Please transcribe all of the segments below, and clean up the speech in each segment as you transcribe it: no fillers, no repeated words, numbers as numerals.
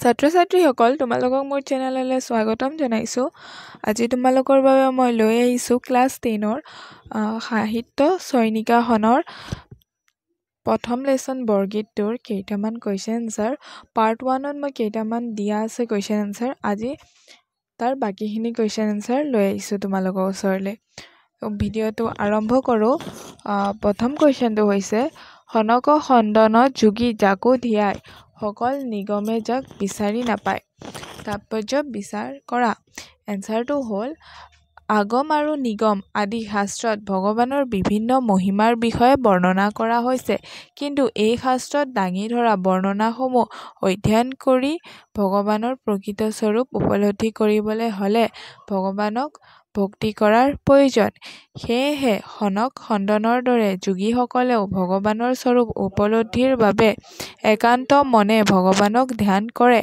ছাত্ৰ-ছাত্ৰীসকল তোমালোকক মোৰ চেনেললৈ স্বাগতম জনাইছোঁ। আজি তোমালোকৰ বাবে মই লৈ আহিছোঁ ক্লাছ 10ৰ সাহিত্য চয়নিকাখনৰ প্ৰথম লেচন বৰগীতটোৰ কেইটামান কুৱেশ্যন এনচাৰ। পাৰ্ট 1ত মই কেইটামান দিয়া আছে কুৱেশ্যন এনচাৰ। আজি তাৰ বাকীখিনি কুৱেশ্যন এনচাৰ লৈ আহিছোঁ তোমালোকৰ ওচৰলৈ। ভিডিঅ'টো আৰম্ভ কৰোঁ। প্ৰথম কুৱেশ্যনটো হৈছে সনক খণ্ডনত যোগী যাকো ধিয়াই সকল নিগমে যাক বিচাৰি নাপায়। তাৎপৰ্য বিচাৰ কৰা। এনচাৰটো হ'ল আগম আৰু নিগম আদি শাস্ত্ৰত ভগৱানৰ বিভিন্ন মহিমাৰ বিষয়ে বৰ্ণনা কৰা হৈছে, কিন্তু এই শাস্ত্ৰত দাঙি ধৰা বৰ্ণনাসমূহ অধ্যয়ন কৰি ভগৱানৰ প্ৰকৃত স্বৰূপ উপলব্ধি কৰিবলৈ হ'লে ভগৱানক ভক্তি কৰাৰ প্ৰয়োজন। সেয়েহে সনক খণ্ডনৰ দৰে যোগীসকলেও ভগৱানৰ স্বৰূপ উপলব্ধিৰ বাবে একান্ত মনে ভগৱানক ধ্যান কৰে।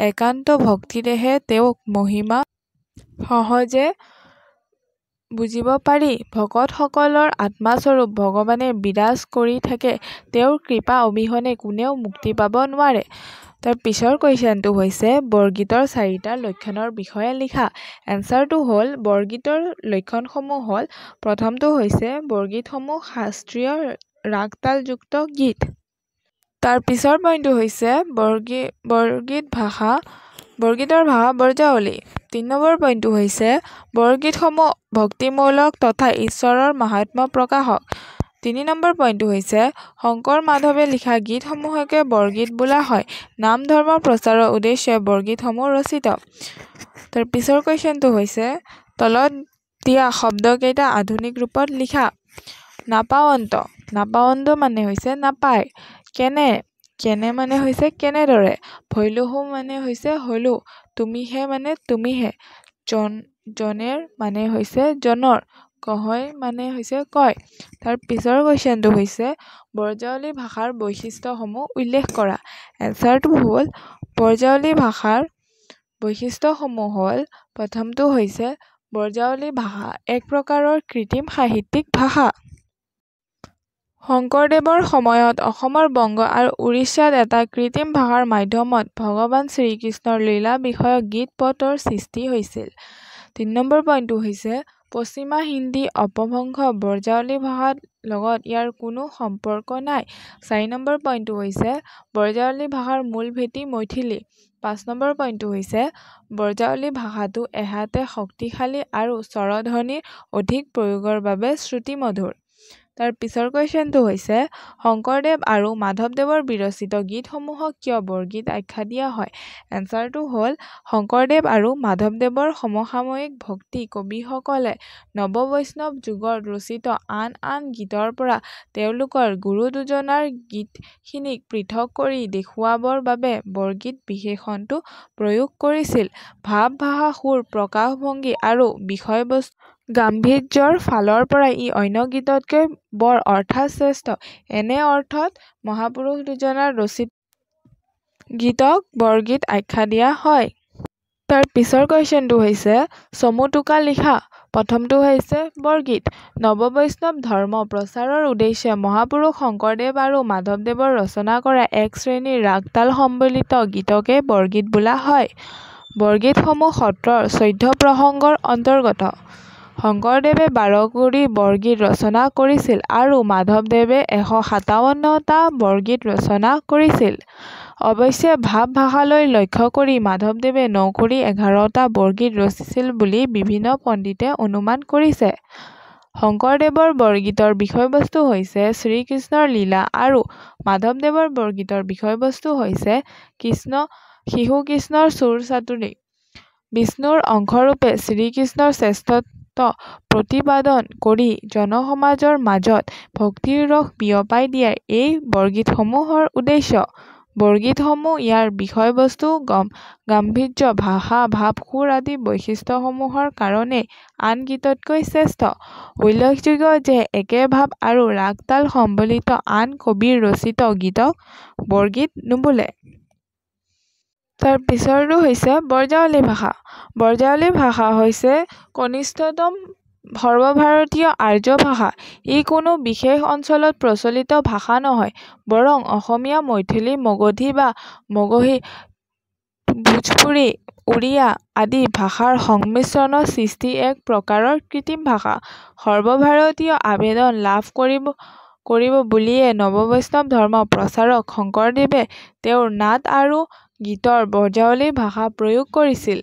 একান্ত ভক্তিৰেহে তেওঁক মহিমা সহজে বুজিব পাৰি। ভকতসকলৰ আত্মাস্বৰূপ ভগৱানে বিৰাজ কৰি থাকে। তেওঁৰ কৃপা অবিহনে কোনেও মুক্তি পাব নোৱাৰে। তাৰ পিছৰ কুৱেশ্যনটো হৈছে বৰগীতৰ 4টা লক্ষণৰ বিষয়ে লিখা। এনচাৰটো হ'ল বৰগীতৰ লক্ষণসমূহ হ'ল প্ৰথমটো হৈছে বৰগীতসমূহ শাস্ত্ৰীয় ৰাগ তালযুক্ত গীত। তাৰ পিছৰ পইণ্টটো হৈছে বৰগীতৰ ভাষা ব্ৰজাৱলী। 3 নম্বৰ পইণ্টটো হৈছে বৰগীতসমূহ ভক্তিমূলক তথা ঈশ্বৰৰ মাহাত্ম্য প্ৰকাশক। 3 নম্বৰ পইণ্টটো হৈছে শংকৰ মাধৱে লিখা গীতসমূহকে বৰগীত বোলা হয়। নাম ধৰ্ম প্ৰচাৰৰ উদ্দেশ্যে বৰগীতসমূহ ৰচিত। তাৰ পিছৰ কুৱেশ্যনটো হৈছে তলত দিয়া শব্দকেইটা আধুনিক ৰূপত লিখা। নাপাৱন্ত। নাপাৱন্ত মানে হৈছে নাপায়। কেনে মানে হৈছে কেনেদৰে। ভৈলুহু মানে হৈছে হলু। তুমিহে মানে তুমিহে। জনেৰ মানে হৈছে জনৰ। কহয় মানে হৈছে কয়। তাৰ পিছৰ কুৱেশ্যনটো হৈছে ব্ৰজাৱলী ভাষাৰ বৈশিষ্ট্যসমূহ উল্লেখ কৰা। এনচাৰটো হ'ল ব্ৰজাৱলী ভাষাৰ বৈশিষ্ট্যসমূহ হ'ল প্ৰথমটো হৈছে ব্ৰজাৱলী ভাষা এক প্ৰকাৰৰ কৃত্ৰিম সাহিত্যিক ভাষা। শংকৰদেৱৰ সময়ত অসমৰ বংগ আৰু উৰিষ্যাত এটা কৃত্ৰিম ভাষাৰ মাধ্যমত ভগৱান শ্ৰীকৃষ্ণৰ লীলা বিষয়ক গীত পদৰ সৃষ্টি হৈছিল। 3 নম্বৰ পইণ্টটো হৈছে পশ্চিমা হিন্দী অপভ্ৰংশ ব্ৰজাৱলী ভাষাৰ লগত ইয়াৰ কোনো সম্পৰ্ক নাই। 4 নম্বৰ পইণ্টটো হৈছে ব্ৰজাৱলী ভাষাৰ মূল ভেটি মৈথিলী। 5 নম্বৰ পইণ্টটো হৈছে ব্ৰজাৱলী ভাষাটো এহাতে শক্তিশালী আৰু স্বৰধ্বনিৰ অধিক প্ৰয়োগৰ বাবে শ্ৰুতিমধুৰ। তাৰ পিছৰ কুৱেশ্যনটো হৈছে শংকৰদেৱ আৰু মাধৱদেৱৰ বিৰচিত গীতসমূহক কিয় বৰগীত আখ্যা দিয়া হয়। এনচাৰটো হ'ল শংকৰদেৱ আৰু মাধৱদেৱৰ সমসাময়িক ভক্তি কবিসকলে নৱবৈষ্ণৱ যুগত ৰচিত আন আন গীতৰ পৰা তেওঁলোকৰ গুৰু দুজনাৰ গীতখিনিক পৃথক কৰি দেখুৱাবৰ বাবে বৰগীত বিশেষণটো প্ৰয়োগ কৰিছিল। ভাৱ ভাষা সুৰ প্ৰকাশভংগী আৰু বিষয়বস্তু গাম্ভীৰ্যৰ ফালৰ পৰা ই অন্য গীততকৈ বৰ অৰ্থাৎ শ্ৰেষ্ঠ। এনে অৰ্থত মহাপুৰুষ দুজনাৰ ৰচিত গীতক বৰগীত আখ্যা দিয়া হয়। তাৰ পিছৰ কুৱেশ্যনটো হৈছে চমু টোকা লিখা। প্ৰথমটো হৈছে বৰগীত। নৱবৈষ্ণৱ ধৰ্ম প্ৰচাৰৰ উদ্দেশ্যে মহাপুৰুষ শংকৰদেৱ আৰু মাধৱদেৱৰ ৰচনা কৰা এক শ্ৰেণীৰ ৰাগ তাল সম্বলিত গীতকে বৰগীত বোলা হয়। বৰগীতসমূহ সত্ৰৰ 14 প্ৰসংগৰ অন্তৰ্গত। শংকৰদেৱে 12 কুৰি বৰগীত ৰচনা কৰিছিল আৰু মাধৱদেৱে 157টা বৰগীত ৰচনা কৰিছিল। অৱশ্যে ভাৱ ভাষালৈ লক্ষ্য কৰি মাধৱদেৱে 9 কুৰি 11টা বৰগীত ৰচিছিল বুলি বিভিন্ন পণ্ডিতে অনুমান কৰিছে। শংকৰদেৱৰ বৰগীতৰ বিষয়বস্তু হৈছে শ্ৰীকৃষ্ণৰ লীলা আৰু মাধৱদেৱৰ বৰগীতৰ বিষয়বস্তু হৈছে শিশু কৃষ্ণৰ চুৰ চাতুৰি। বিষ্ণুৰ অংশৰূপে শ্ৰীকৃষ্ণৰ শ্ৰেষ্ঠত্ব প্ৰতিপাদন কৰি জনসমাজৰ মাজত ভক্তিৰ ৰস বিয়পাই দিয়াই এই বৰগীতসমূহৰ উদ্দেশ্য। বৰগীতসমূহ ইয়াৰ বিষয়বস্তু গাম্ভীৰ্য ভাষা ভাৱ সুৰ আদি বৈশিষ্ট্যসমূহৰ কাৰণেই আন গীততকৈ শ্ৰেষ্ঠ। উল্লেখযোগ্য যে একে ভাৱ আৰু ৰাগ তাল সম্বলিত আন কবিৰ ৰচিত গীতক বৰগীত নোবোলে। তাৰ পিছৰটো হৈছে ব্ৰজাৱলী ভাষা। ব্ৰজাৱলী ভাষা হৈছে কনিষ্ঠতম সৰ্বভাৰতীয় আৰ্য ভাষা। ই কোনো বিশেষ অঞ্চলত প্ৰচলিত ভাষা নহয়, বৰং অসমীয়া মৈথিলী মগধী বা মগহী ভোজপুৰী, উড়িয়া আদি ভাষাৰ সংমিশ্ৰণৰ সৃষ্টি এক প্ৰকাৰৰ কৃত্ৰিম ভাষা। সৰ্বভাৰতীয় আদৰণি লাভ কৰিব বুলিয়ে নৱবৈষ্ণৱ ধৰ্ম প্ৰচাৰক শংকৰদেৱে তেওঁৰ নাট আৰু গীতৰ ব্ৰজাৱলী ভাষা প্ৰয়োগ কৰিছিল।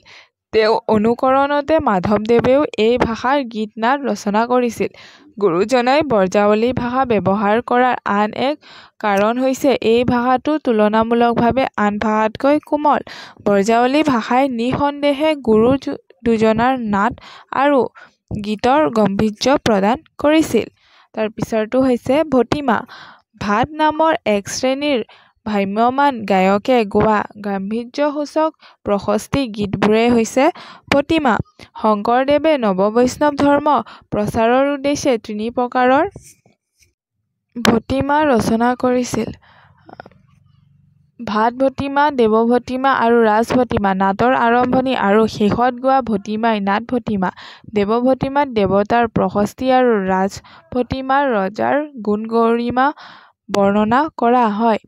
তেওঁৰ অনুকৰণতে মাধৱদেৱেও এই ভাষাৰ গীত-নাট ৰচনা কৰিছিল। গুৰুজনাই ব্ৰজাৱলী ভাষা ব্যৱহাৰ কৰাৰ আন এক কাৰণ হৈছে এই ভাষাটো তুলনামূলকভাৱে আন ভাষাতকৈ কোমল। ব্ৰজাৱলী ভাষাই নিঃসন্দেহে গুৰু দুজনাৰ নাট আৰু গীতৰ গাম্ভীৰ্য প্ৰদান কৰিছিল। তাৰ পিছৰটো হৈছে ভটিমা। ভাট নামৰ এক শ্ৰেণীৰ ভ্ৰাম্যমাণ গায়কে গোৱা গাম্ভীৰ্যসূচক প্ৰশস্তি গীতবোৰেই হৈছে ভটিমা। শংকৰদেৱে নৱবৈষ্ণৱ ধৰ্ম প্ৰচাৰৰ উদ্দেশ্যে তিনি প্ৰকাৰৰ ভটিমা ৰচনা কৰিছিল: ভাট ভটিমা, দেৱ ভটিমা আৰু ৰাস ভটিমা। নাটৰ আৰম্ভণি আৰু শেষত গোৱা ভটিমাই নাট ভটিমা। দেৱ ভটিমাত দেৱতাৰ প্ৰশস্তি আৰু ৰাস ভটিমাত ৰজাৰ গুণ-গৰিমা বৰ্ণনা কৰা হয়।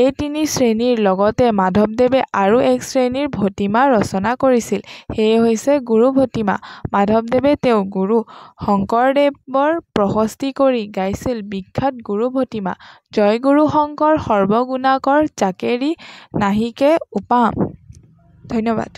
এই তিনি শ্ৰেণীৰ লগতে মাধৱদেৱে আৰু এক শ্ৰেণীৰ ভটিমা ৰচনা কৰিছিল, সেয়ে হৈছে গুৰু ভটিমা। মাধৱদেৱে তেওঁৰ গুৰু শংকৰদেৱৰ প্ৰশস্তি কৰি গাইছিল বিখ্যাত গুৰু ভটিমা: জয় গুৰু শংকৰ সৰ্বগুণাকৰ, যাকেৰি নাহিকে উপাম। ধন্যবাদ।